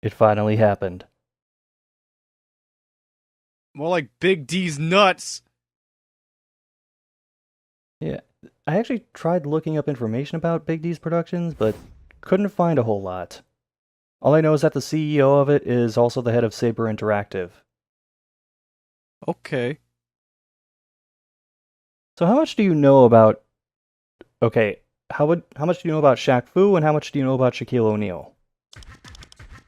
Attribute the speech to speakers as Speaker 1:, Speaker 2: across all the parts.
Speaker 1: It finally happened.
Speaker 2: More like Big D's nuts.
Speaker 1: Yeah, I actually tried looking up information about Big D's Productions, but couldn't find a whole lot. All I know is that the CEO of it is also the head of Saber Interactive.
Speaker 2: Okay.
Speaker 1: So how much do you know about... Okay, how much do you know about Shaq Fu, and how much do you know about Shaquille O'Neal?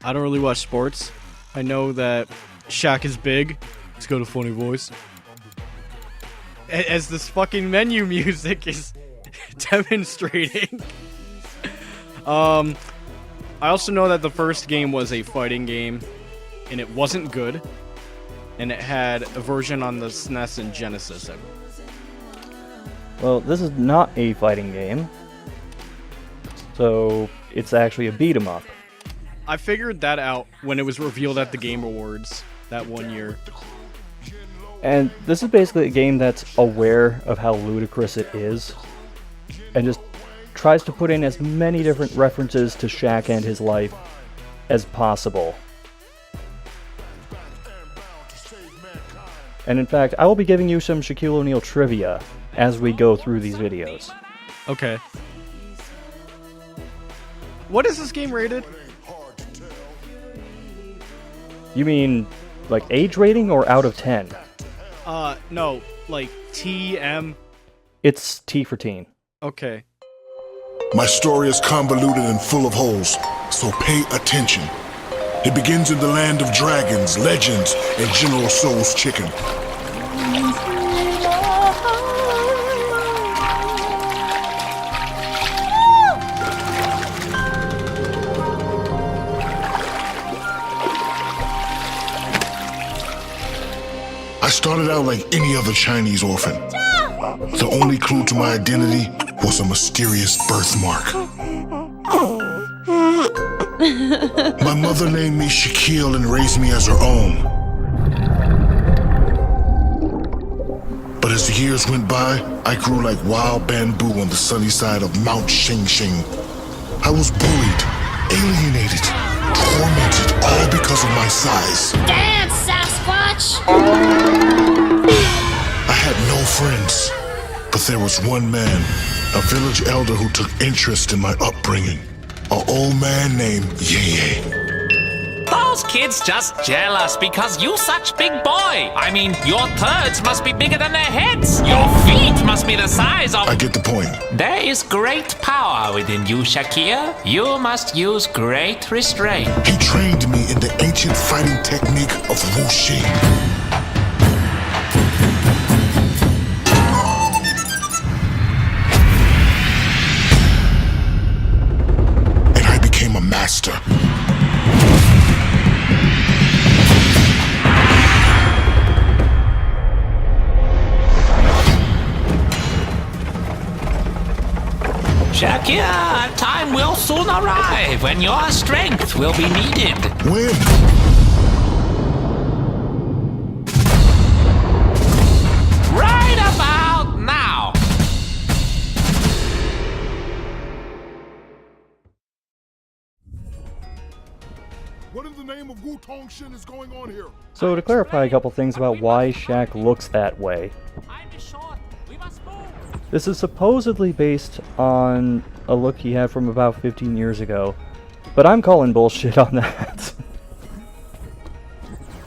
Speaker 2: I don't really watch sports. I know that Shaq is big. He's got a funny voice. As this fucking menu music is demonstrating. I also know that the first game was a fighting game, and it wasn't good. And it had a version on the SNES and Genesis.
Speaker 1: Well, this is not a fighting game, so it's actually a beat-em-up.
Speaker 2: I figured that out when it was revealed at the Game Awards that one year.
Speaker 1: And this is basically a game that's aware of how ludicrous it is, and just tries to put in as many different references to Shaq and his life as possible. And in fact, I will be giving you some Shaquille O'Neal trivia as we go through these videos.
Speaker 2: Okay. What is this game rated?
Speaker 1: You mean, like, age rating or out of 10?
Speaker 2: No, like TM.
Speaker 1: It's T for teen.
Speaker 2: Okay.
Speaker 3: My story is convoluted and full of holes, so pay attention. It begins in the land of dragons, legends, and General Soul's chicken. I started out like any other Chinese orphan. The only clue to my identity was a mysterious birthmark. My mother named me Shaquille and raised me as her own. But as the years went by, I grew like wild bamboo on the sunny side of Mount Xing Xing. I was bullied, alienated, tormented, all because of my size.
Speaker 4: Dance, Sasquatch!
Speaker 3: I had no friends, but there was one man, a village elder who took interest in my upbringing. An old man named Yeye.
Speaker 5: Those kids just jealous because you such big boy. I mean, your turds must be bigger than their heads. Your feet must be the size of...
Speaker 3: I get the point.
Speaker 5: There is great power within you, Shakir. You must use great restraint.
Speaker 3: He trained me in the ancient fighting technique of Wuxi. A master.
Speaker 5: Shakir, time will soon arrive when your strength will be needed.
Speaker 3: When?
Speaker 5: Right about now.
Speaker 3: What in the name of Wu Tong Shin is going on here?
Speaker 1: So to clarify a couple things about why Shaq looks that way. This is supposedly based on a look he had from about 15 years ago, but I'm calling bullshit on that.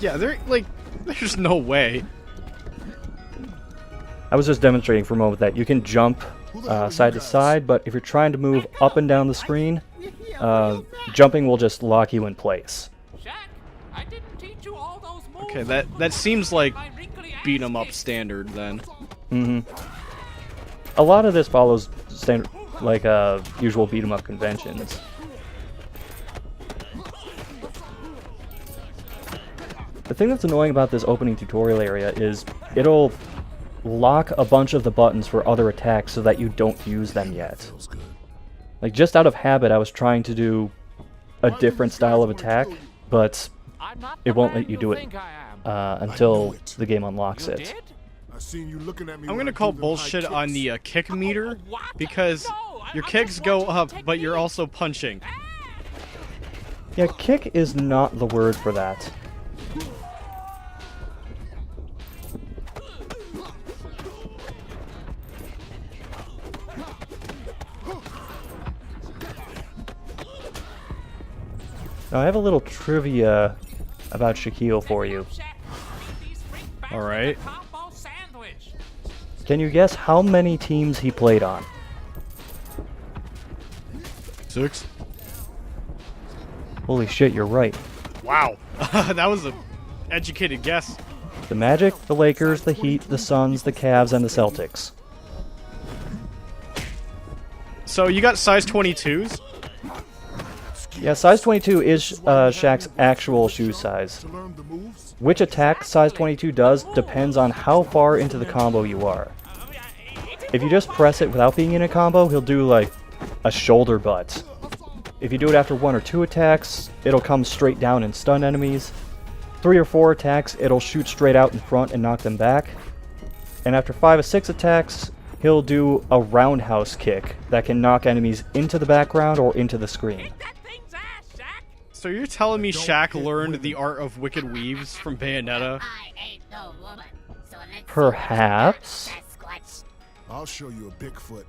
Speaker 2: Yeah, there's no way.
Speaker 1: I was just demonstrating for a moment that you can jump side to side, but if you're trying to move up and down the screen, jumping will just lock you in place.
Speaker 2: Okay, that seems like beat 'em up standard then.
Speaker 1: A lot of this follows standard, like usual beat 'em up conventions. The thing that's annoying about this opening tutorial area is it'll lock a bunch of the buttons for other attacks so that you don't use them yet. Like, just out of habit, I was trying to do a different style of attack, but it won't let you do it until the game unlocks it.
Speaker 2: I'm gonna call bullshit on the kick meter, because your kicks go up, but you're also punching.
Speaker 1: Yeah, kick is not the word for that. Now, I have a little trivia about Shaquille for you.
Speaker 2: All right.
Speaker 1: Can you guess how many teams he played on?
Speaker 2: 6.
Speaker 1: Holy shit, you're right.
Speaker 2: Wow. That was a educated guess.
Speaker 1: The Magic, the Lakers, the Heat, the Suns, the Cavs, and the Celtics.
Speaker 2: So you got size 22s?
Speaker 1: Yeah, size 22 is Shaq's actual shoe size. Which attack size 22 does depends on how far into the combo you are. If you just press it without being in a combo, he'll do like a shoulder butt. If you do it after 1 or 2 attacks, it'll come straight down and stun enemies. 3 or 4 attacks, it'll shoot straight out in front and knock them back. And after 5 or 6 attacks, he'll do a roundhouse kick that can knock enemies into the background or into the screen.
Speaker 2: So you're telling me Shaq learned the art of wicked weaves from Bayonetta?
Speaker 1: Perhaps.
Speaker 3: I'll show you a Bigfoot.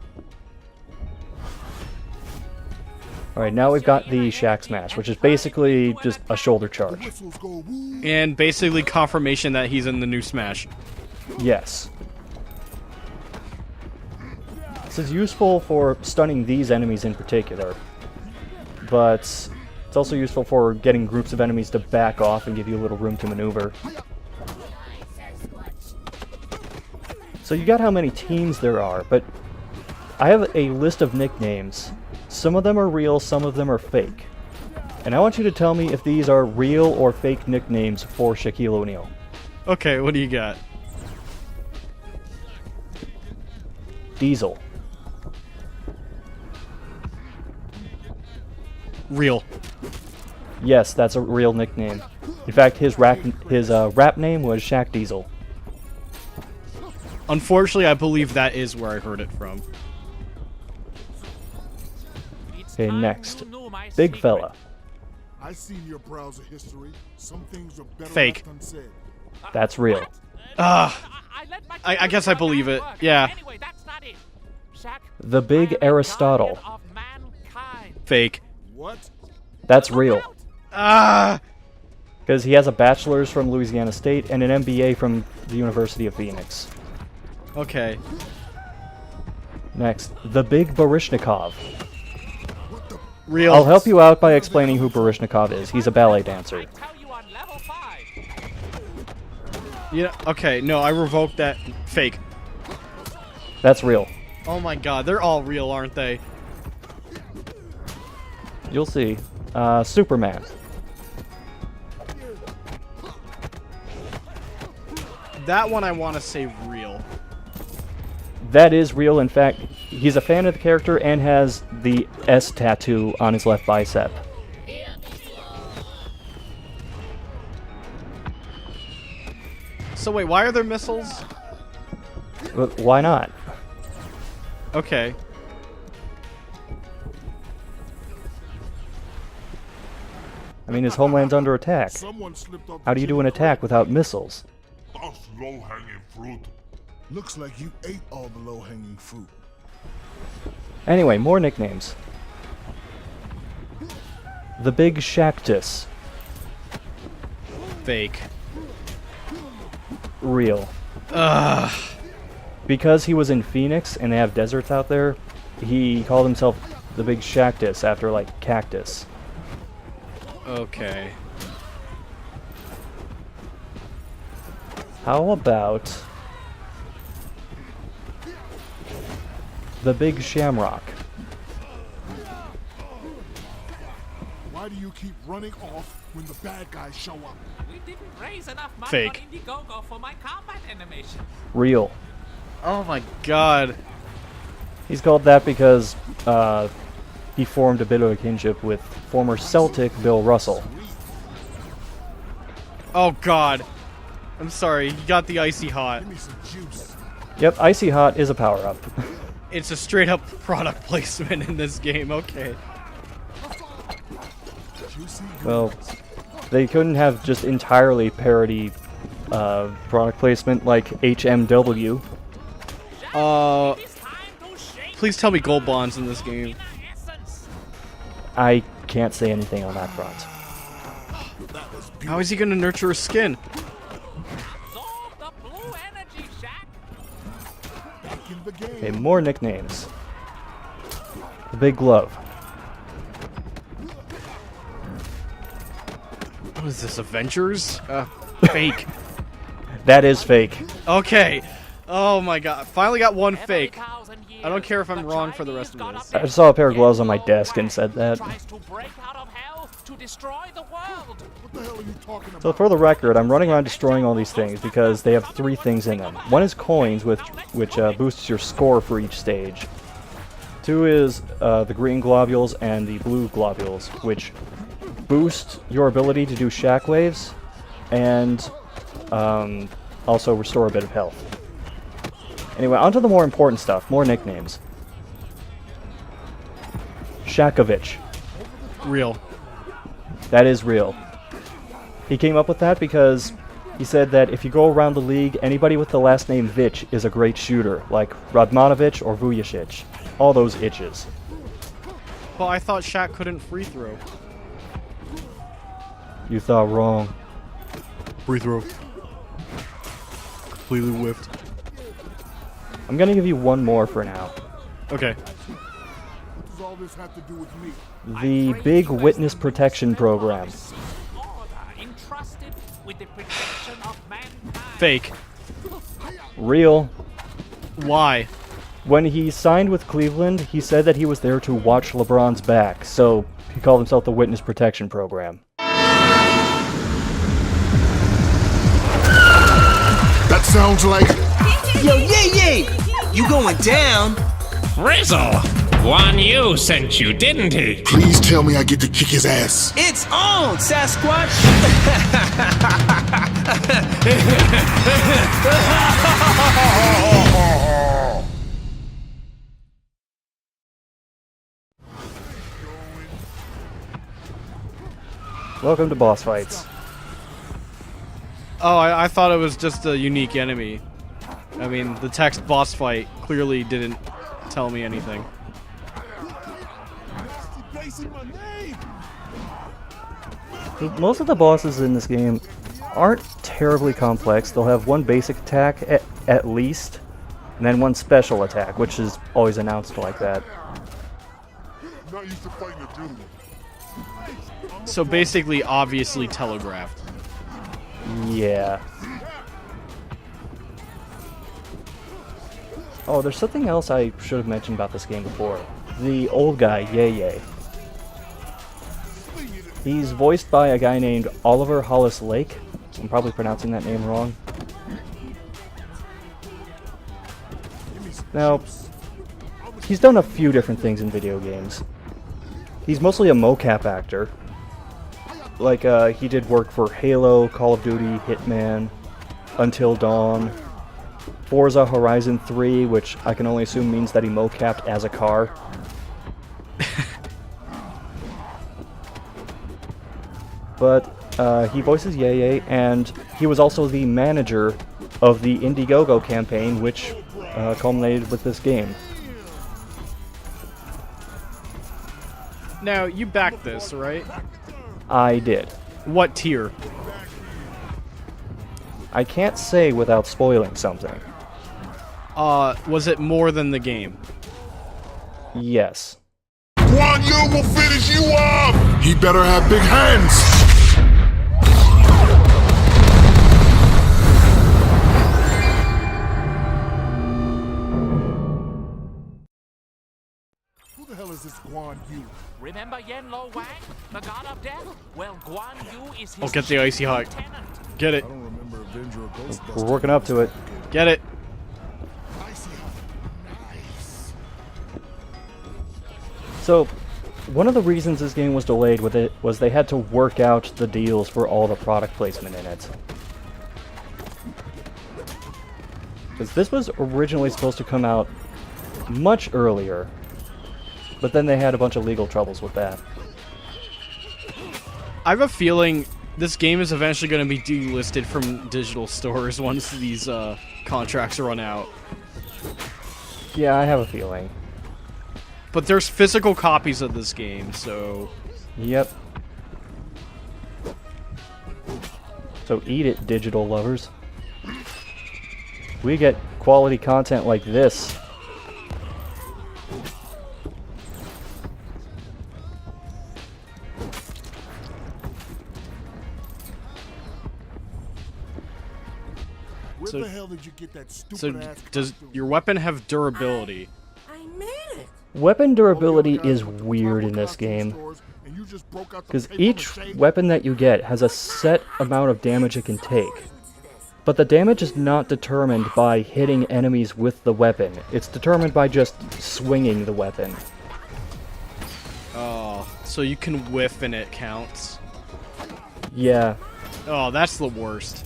Speaker 1: Alright, now we've got the Shaq Smash, which is basically just a shoulder charge.
Speaker 3: Whistles go woo.
Speaker 2: And basically confirmation that he's in the new Smash.
Speaker 1: Yes. This is useful for stunning these enemies in particular, but it's also useful for getting groups of enemies to back off and give you a little room to maneuver. So you got how many teams there are, but I have a list of nicknames. Some of them are real, some of them are fake. And I want you to tell me if these are real or fake nicknames for Shaquille O'Neal.
Speaker 2: Okay, what do you got?
Speaker 1: Diesel.
Speaker 2: Real.
Speaker 1: Yes, that's a real nickname. In fact, his rap name was Shaq Diesel.
Speaker 2: Unfortunately, I believe that is where I heard it from.
Speaker 1: Okay, next. Big fella.
Speaker 3: I seen your browser history. Some things are better
Speaker 2: Fake.
Speaker 3: left unsaid.
Speaker 1: That's real.
Speaker 2: I guess I believe it. Yeah.
Speaker 1: The Big Aristotle.
Speaker 2: Fake.
Speaker 3: What?
Speaker 1: That's real.
Speaker 2: Ah!
Speaker 1: Because he has a bachelor's from Louisiana State and an MBA from the University of Phoenix.
Speaker 2: Okay.
Speaker 1: Next, the Big Baryshnikov.
Speaker 2: Real.
Speaker 1: I'll help you out by explaining who Baryshnikov is. He's a ballet dancer.
Speaker 2: Yeah. Okay. No, I revoked that. Fake.
Speaker 1: That's real.
Speaker 2: Oh my God, they're all real, aren't they?
Speaker 1: You'll see. Superman.
Speaker 2: That one I want to say real.
Speaker 1: That is real. In fact, he's a fan of the character and has the S tattoo on his left bicep.
Speaker 2: So wait, why are there missiles?
Speaker 1: But why not?
Speaker 2: Okay.
Speaker 1: I mean, his homeland's under attack.
Speaker 3: Someone slipped up
Speaker 1: How do you do an attack without missiles?
Speaker 3: That's low-hanging fruit. Looks like you ate all the low-hanging fruit.
Speaker 1: Anyway, more nicknames. The Big Shactus.
Speaker 2: Fake.
Speaker 1: Real.
Speaker 2: Ugh.
Speaker 1: Because he was in Phoenix and they have deserts out there, he called himself the Big Shactus after, like, cactus.
Speaker 2: Okay.
Speaker 1: How about the Big Shamrock?
Speaker 3: Why do you keep running off when the bad guys show up?
Speaker 6: We didn't raise enough money
Speaker 2: Fake.
Speaker 6: on Indiegogo for my combat animation.
Speaker 1: Real.
Speaker 2: Oh my God.
Speaker 1: He's called that because he formed a bit of a kinship with former Celtic Bill Russell.
Speaker 2: Oh God. I'm sorry. You got the icy hot.
Speaker 3: Give me some juice.
Speaker 1: Yep, Icy Hot is a power-up.
Speaker 2: It's a straight up product placement in this game. Okay.
Speaker 1: Well, they couldn't have just entirely parody product placement like HMW.
Speaker 2: Please tell me gold bonds in this game.
Speaker 1: I can't say anything on that front.
Speaker 2: How is he gonna nurture a skin?
Speaker 6: Absorb the blue energy, Shaq.
Speaker 1: Okay, more nicknames. The Big Glove.
Speaker 2: What is this, Avengers? Fake.
Speaker 1: That is fake.
Speaker 2: Okay. Oh my god. Finally got one fake. I don't care if I'm wrong for the rest of this.
Speaker 1: I saw a pair of gloves on my desk and said that.
Speaker 6: Tries to break out of hell to destroy the world.
Speaker 1: So for the record, I'm running around destroying all these things because they have 3 things in them. One is coins, which boosts your score for each stage. 2 is the green globules and the blue globules, which boost your ability to do shockwaves and also restore a bit of health. Anyway, on to the more important stuff, more nicknames. Shakovich.
Speaker 2: Real.
Speaker 1: That is real. He came up with that because he said that if you go around the league, anybody with the last name Vich is a great shooter, like Radmanovic or Vujicic. All those itches.
Speaker 2: Well, I thought Shaq couldn't free throw.
Speaker 1: You thought wrong.
Speaker 2: Free throw. Completely whiffed.
Speaker 1: I'm gonna give you one more for now.
Speaker 2: Okay.
Speaker 3: What does all this have to do with me?
Speaker 1: The Big Witness Protection Program.
Speaker 6: Entrusted with the protection of mankind.
Speaker 2: Fake.
Speaker 1: Real.
Speaker 2: Why?
Speaker 1: When he signed with Cleveland, he said that he was there to watch LeBron's back, so he called himself the Witness Protection Program.
Speaker 3: That sounds like
Speaker 7: Yo, yeah! You going down?
Speaker 5: Rizzle! Guan Yu sent you, didn't he?
Speaker 3: please tell me I get to kick his ass.
Speaker 7: It's on, Sasquatch!
Speaker 1: Welcome to boss fights.
Speaker 2: Oh, I thought it was just a unique enemy. I mean, the text boss fight clearly didn't tell me anything.
Speaker 1: Most of the bosses in this game aren't terribly complex. They'll have one basic attack at least, and then one special attack, which is always announced like that.
Speaker 3: Not used to fighting a dude.
Speaker 2: So basically, obviously telegraphed.
Speaker 1: Yeah. Oh, there's something else I should have mentioned about this game before. The old guy, Yay. He's voiced by a guy named Oliver Hollis Lake. I'm probably pronouncing that name wrong. Now, he's done a few different things in video games. He's mostly a mocap actor. Like, he did work for Halo, Call of Duty, Hitman, Until Dawn, Forza Horizon 3, which I can only assume means that he mocapped as a car. But he voices Yay, and he was also the manager of the Indiegogo campaign, which culminated with this game.
Speaker 2: Now, you backed this, right?
Speaker 1: I did.
Speaker 2: What tier?
Speaker 1: I can't say without spoiling something.
Speaker 2: Was it more than the game?
Speaker 1: Yes.
Speaker 3: Guan Yu will finish you off! He better have big hands! Who the hell is this Guan Yu?
Speaker 6: Remember Yen Lo Wang, the god of death? Well, Guan Yu is his
Speaker 2: I'll get the icy hot.
Speaker 6: lieutenant.
Speaker 2: Get it.
Speaker 3: I don't remember Avenger or Ghostbusters.
Speaker 1: We're working up to it.
Speaker 2: Get it.
Speaker 3: Icy hot. Nice.
Speaker 1: So, one of the reasons this game was delayed with it was they had to work out the deals for all the product placement in it. Because this was originally supposed to come out much earlier, but then they had a bunch of legal troubles with that.
Speaker 2: I have a feeling this game is eventually going to be delisted from digital stores once these contracts run out.
Speaker 1: Yeah, I have a feeling.
Speaker 2: But there's physical copies of this game, so...
Speaker 1: Yep. So eat it, digital lovers. We get quality content like this.
Speaker 3: Where
Speaker 2: So-
Speaker 3: the hell did you get that
Speaker 2: So,
Speaker 3: stupid ass
Speaker 2: does
Speaker 3: costume?
Speaker 2: your weapon have durability?
Speaker 7: I made it.
Speaker 1: Weapon durability is weird in this game, because each weapon that you get has a set amount of damage it can take. But the damage is not determined by hitting enemies with the weapon. It's determined by just swinging the weapon.
Speaker 2: Oh, so you can whiff and it counts.
Speaker 1: Yeah.
Speaker 2: Oh, that's the worst.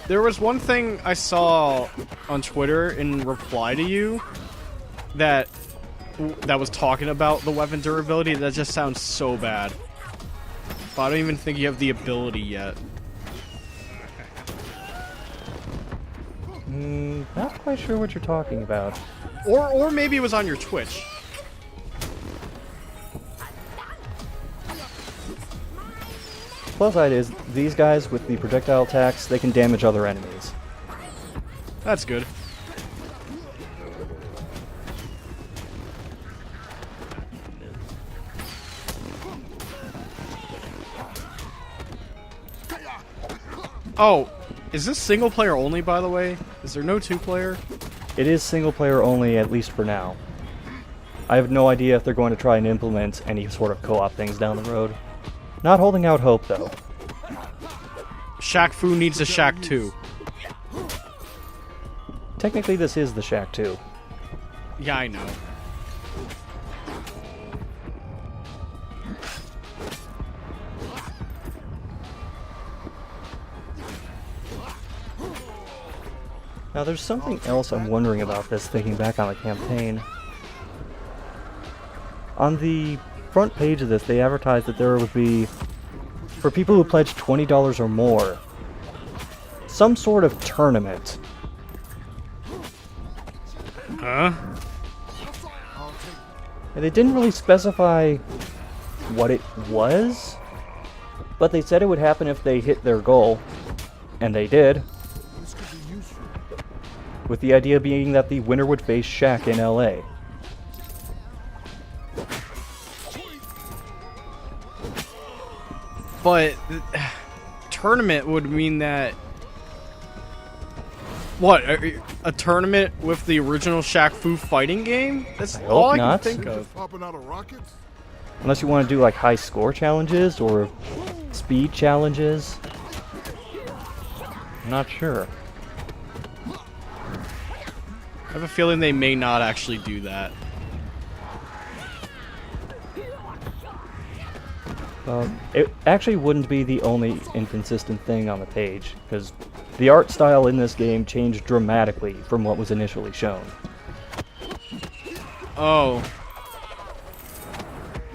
Speaker 2: There was one thing I saw on Twitter in reply to you that was talking about the weapon durability that just sounds so bad. But I don't even think you have the ability yet.
Speaker 1: Not quite sure what you're talking about.
Speaker 2: Or maybe it was on your Twitch.
Speaker 1: Plus side is, these guys with the projectile attacks, they can damage other enemies.
Speaker 2: That's good. Oh, is this single player only, by the way? Is there no two-player?
Speaker 1: It is single player only, at least for now. I have no idea if they're going to try and implement any sort of co-op things down the road. Not holding out hope, though.
Speaker 2: Shaq Fu needs a Shaq 2.
Speaker 1: Technically, this is the Shaq 2.
Speaker 2: Yeah, I know.
Speaker 1: Now, there's something else I'm wondering about this, thinking back on the campaign. On the front page of this, they advertised that there would be, for people who pledge $20 or more, some sort of tournament.
Speaker 2: Huh?
Speaker 1: And they didn't really specify what it was, but they said it would happen if they hit their goal, and they did. With the idea being that the winner would face Shaq in LA.
Speaker 2: But tournament would mean that... What? A tournament with the original Shaq Fu fighting game? That's
Speaker 1: I
Speaker 2: all
Speaker 1: hope
Speaker 2: I
Speaker 1: not.
Speaker 2: can think of.
Speaker 3: Popping out of rockets?
Speaker 1: Unless you want to do like high score challenges or speed challenges. I'm not sure.
Speaker 2: I have a feeling they may not actually do that.
Speaker 1: It actually wouldn't be the only inconsistent thing on the page, because the art style in this game changed dramatically from what was initially shown.
Speaker 2: Oh.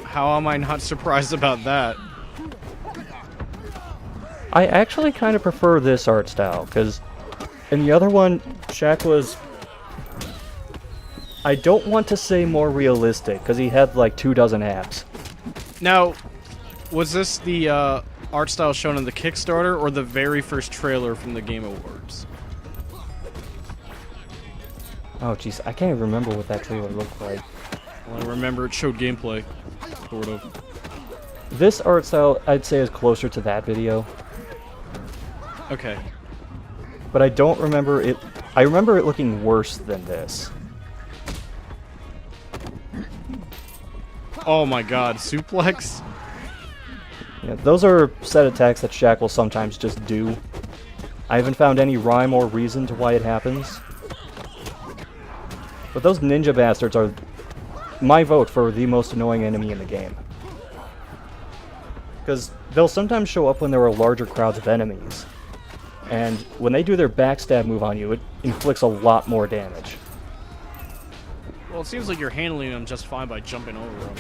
Speaker 2: How am I not surprised about that?
Speaker 1: I actually kind of prefer this art style, because in the other one, Shaq was... I don't want to say more realistic, because he had like 24 abs.
Speaker 2: Now, was this the art style shown in the Kickstarter or the very first trailer from the Game Awards?
Speaker 1: Oh jeez, I can't even remember what that trailer looked like.
Speaker 2: Well, I remember it showed gameplay. Sort of.
Speaker 1: This art style, I'd say, is closer to that video.
Speaker 2: Okay.
Speaker 1: But I don't remember it... I remember it looking worse than this.
Speaker 2: Oh my god, suplex?
Speaker 1: Yeah, those are set attacks that Shaq will sometimes just do. I haven't found any rhyme or reason to why it happens. But those ninja bastards are my vote for the most annoying enemy in the game. Because they'll sometimes show up when there are larger crowds of enemies. And when they do their backstab move on you, it inflicts a lot more damage.
Speaker 2: Well, it seems like you're handling them just fine by jumping over them.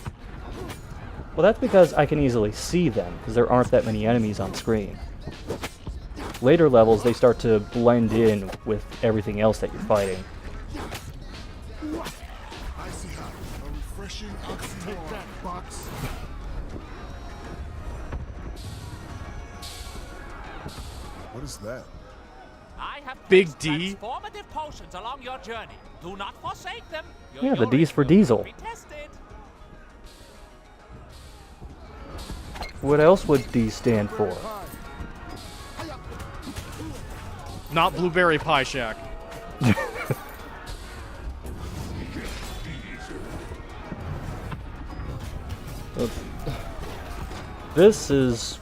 Speaker 1: Well, that's because I can easily see them, because there aren't that many enemies on screen. Later levels, they start to blend in with everything else that you're fighting.
Speaker 3: I see how. A refreshing oxymoron box. What is that?
Speaker 6: I have
Speaker 2: Big
Speaker 6: placed
Speaker 2: D.
Speaker 6: transformative potions along your journey. Do not forsake them. Your
Speaker 1: Yeah, the
Speaker 6: urine
Speaker 1: D's for
Speaker 6: will
Speaker 1: diesel.
Speaker 6: be tested.
Speaker 1: What else would D stand for?
Speaker 2: Not blueberry pie shack.
Speaker 1: This is...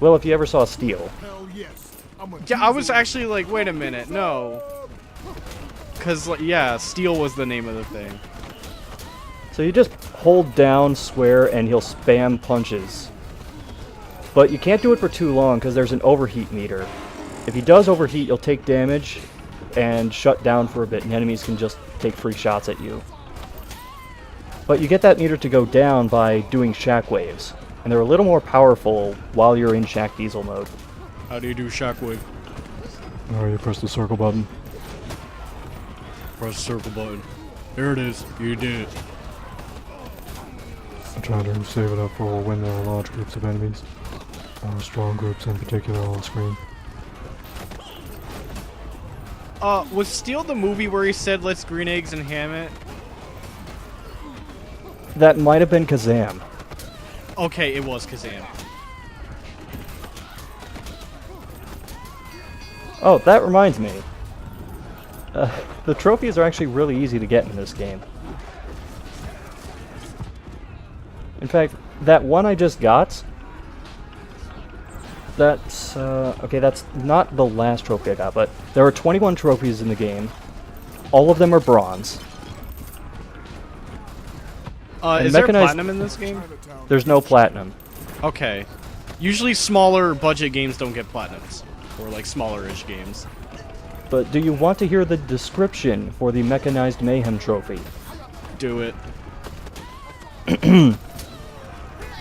Speaker 1: Well, if you ever saw Steel.
Speaker 3: Hell yes. I'm a
Speaker 2: Yeah, I was actually like, wait a minute, no. Cause like, yeah, Steel was the name of the thing.
Speaker 1: So you just hold down square and he'll spam punches. But you can't do it for too long because there's an overheat meter. If he does overheat, you'll take damage and shut down for a bit, and enemies can just take free shots at you. But you get that meter to go down by doing Shaq waves, and they're a little more powerful while you're in Shaq Diesel mode.
Speaker 2: How do you do shockwave?
Speaker 1: Alright, you press the circle button.
Speaker 2: Press the circle button. There it is. You did it.
Speaker 8: I try to save it up for when there are large groups of enemies. Strong groups in particular on screen.
Speaker 2: Was Steel the movie where he said, let's green eggs and ham it?
Speaker 1: That might have been Kazam.
Speaker 2: Okay, it was Kazam.
Speaker 1: Oh, that reminds me. The trophies are actually really easy to get in this game. In fact, that one I just got, that's, okay, that's not the last trophy I got, but there are 21 trophies in the game. All of them are bronze.
Speaker 2: Is there platinum in this game?
Speaker 1: There's no platinum.
Speaker 2: Okay. Usually smaller budget games don't get platinums. Or like smaller-ish games.
Speaker 1: But do you want to hear the description for the Mechanized Mayhem trophy?
Speaker 2: Do it.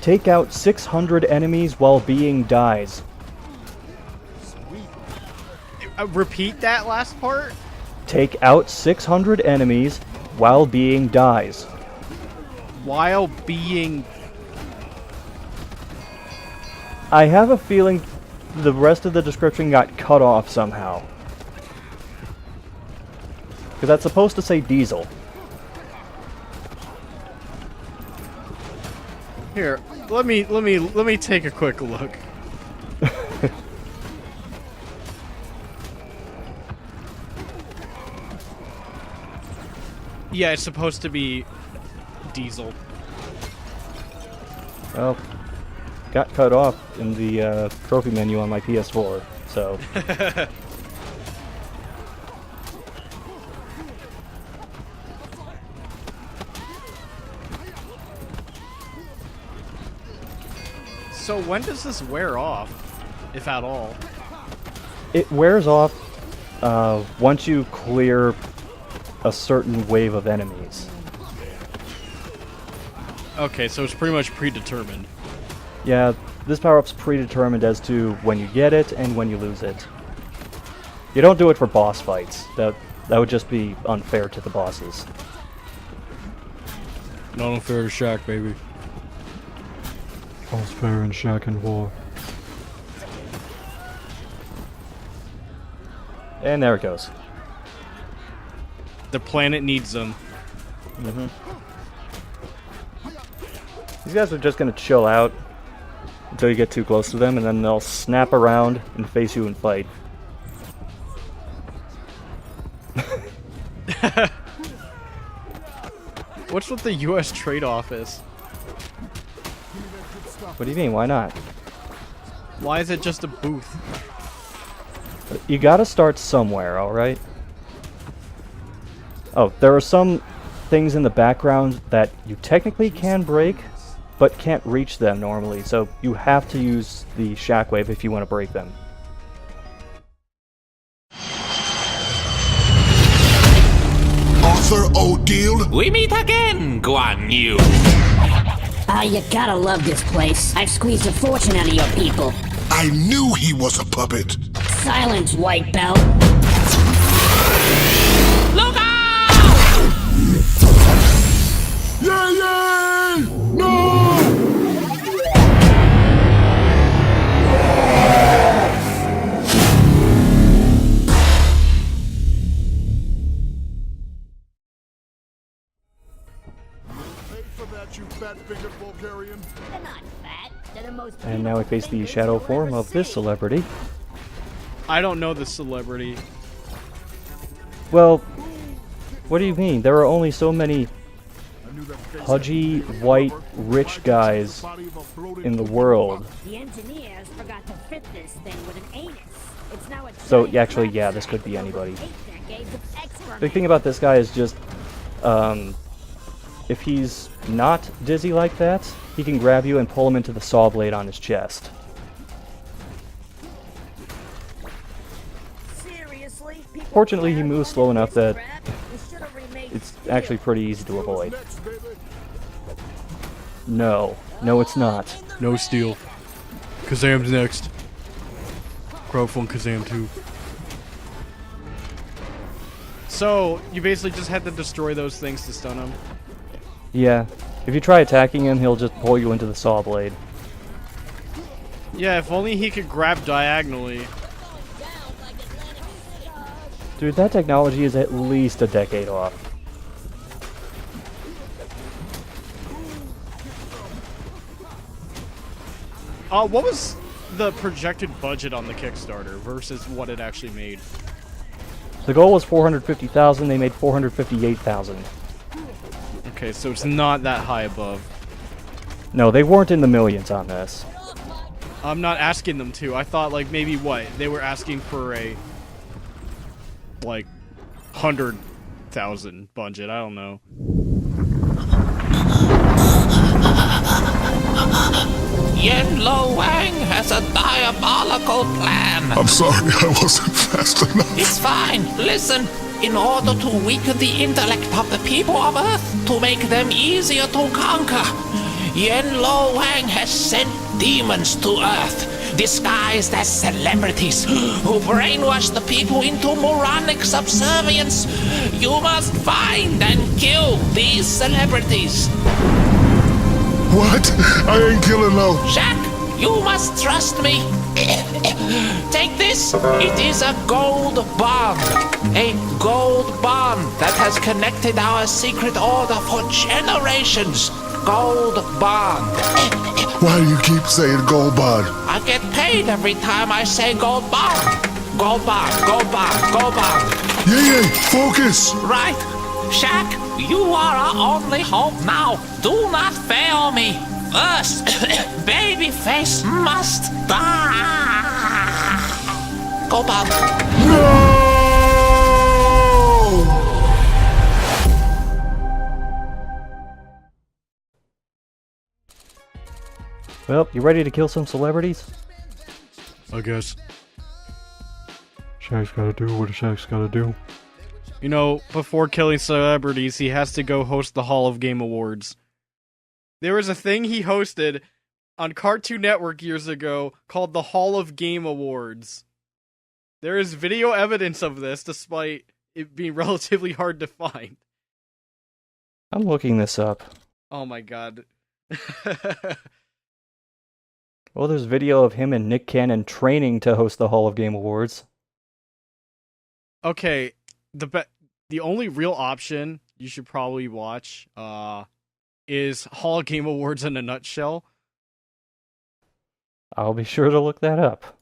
Speaker 1: Take out 600 enemies while being dies.
Speaker 2: Repeat that last part?
Speaker 1: Take out 600 enemies while being dies.
Speaker 2: While being...
Speaker 1: I have a feeling the rest of the description got cut off somehow. Because that's supposed to say diesel.
Speaker 2: Here, let me take a quick look. Yeah, it's supposed to be diesel.
Speaker 1: Well, got cut off in the trophy menu on my PS4, so...
Speaker 2: So when does this wear off, if at all?
Speaker 1: It wears off once you clear a certain wave of enemies.
Speaker 2: Okay, so it's pretty much predetermined.
Speaker 1: Yeah, this power-up's predetermined as to when you get it and when you lose it. You don't do it for boss fights. That would just be unfair to the bosses.
Speaker 2: Not unfair to Shaq, baby.
Speaker 8: All's fair in Shaq and War.
Speaker 1: And there it goes.
Speaker 2: The planet needs them.
Speaker 1: Mm-hmm. These guys are just gonna chill out until you get too close to them, and then they'll snap around and face you and fight.
Speaker 2: What's with the U.S. Trade Office?
Speaker 1: What do you mean, why not?
Speaker 2: Why is it just a booth?
Speaker 1: You gotta start somewhere, alright? Oh, there are some things in the background that you technically can break, but can't reach them normally, so you have to use the shockwave if you want to break them.
Speaker 3: brother O'Deal?
Speaker 5: We meet again, Guan Yu.
Speaker 4: Ah, you gotta love this place. I've squeezed a fortune out of your people.
Speaker 3: I knew he was a puppet.
Speaker 4: Silence, white belt.
Speaker 5: Look out!
Speaker 3: Yay, yay! No!
Speaker 4: They're not fat. They're the most
Speaker 1: And now we face the shadow form of this celebrity.
Speaker 2: I don't know this celebrity.
Speaker 1: Well, what do you mean? There are only so many pudgy, white, rich guys in the world.
Speaker 4: The engineers forgot to fit this thing with an anus. It's now a
Speaker 1: So, actually, yeah, this could be anybody. Big thing about this guy is just, if he's not dizzy like that, he can grab you and pull him into the saw blade on his chest. Fortunately, he moves slow enough that it's actually pretty easy to avoid. No. No, it's not.
Speaker 2: No steal. Kazam's next. Crowfun Kazam 2. So, you basically just had to destroy those things to stun him?
Speaker 1: Yeah. If you try attacking him, he'll just pull you into the saw blade.
Speaker 2: Yeah, if only he could grab diagonally.
Speaker 1: Dude, that technology is at least a decade off.
Speaker 2: What was the projected budget on the Kickstarter versus what it actually made?
Speaker 1: The goal was 450,000, they made 458,000.
Speaker 2: Okay, so it's not that high above.
Speaker 1: No, they weren't in the millions on this.
Speaker 2: I'm not asking them to. I thought, like, maybe what? They were asking for a, like, 100,000 budget. I don't know.
Speaker 5: Yen Lo Wang has a diabolical plan.
Speaker 3: I'm sorry, I wasn't fast enough.
Speaker 5: It's fine. Listen. In order to weaken the intellect of the people of Earth, to make them easier to conquer, Yen Lo Wang has sent demons to Earth, disguised as celebrities, who brainwash the people into moronic subservience. You must find and kill these celebrities.
Speaker 3: What? I ain't killing no.
Speaker 5: Shaq, you must trust me. Take this. It is a gold bond. A gold bond that has connected our secret order for generations. Gold bond.
Speaker 3: Why do you keep saying gold bond?
Speaker 5: I get paid every time I say gold bond. Gold bond, gold bond, gold bond.
Speaker 3: Yeah, focus.
Speaker 5: Right. Shaq, you are our only hope now. Do not fail me. First, Babyface must die. Go back.
Speaker 3: No!
Speaker 1: Well, you ready to kill some celebrities?
Speaker 2: I guess.
Speaker 8: Shaq's gotta do what a Shaq's gotta do.
Speaker 2: You know, before killing celebrities, he has to go host the Hall of Game Awards. There was a thing he hosted on Cartoon Network years ago called the Hall of Game Awards. There is video evidence of this, despite it being relatively hard to find.
Speaker 1: I'm looking this up.
Speaker 2: Oh my god.
Speaker 1: Well, there's video of him and Nick Cannon training to host the Hall of Game Awards.
Speaker 2: Okay, the only real option you should probably watch is Hall of Game Awards in a nutshell.
Speaker 1: I'll be sure to look that up.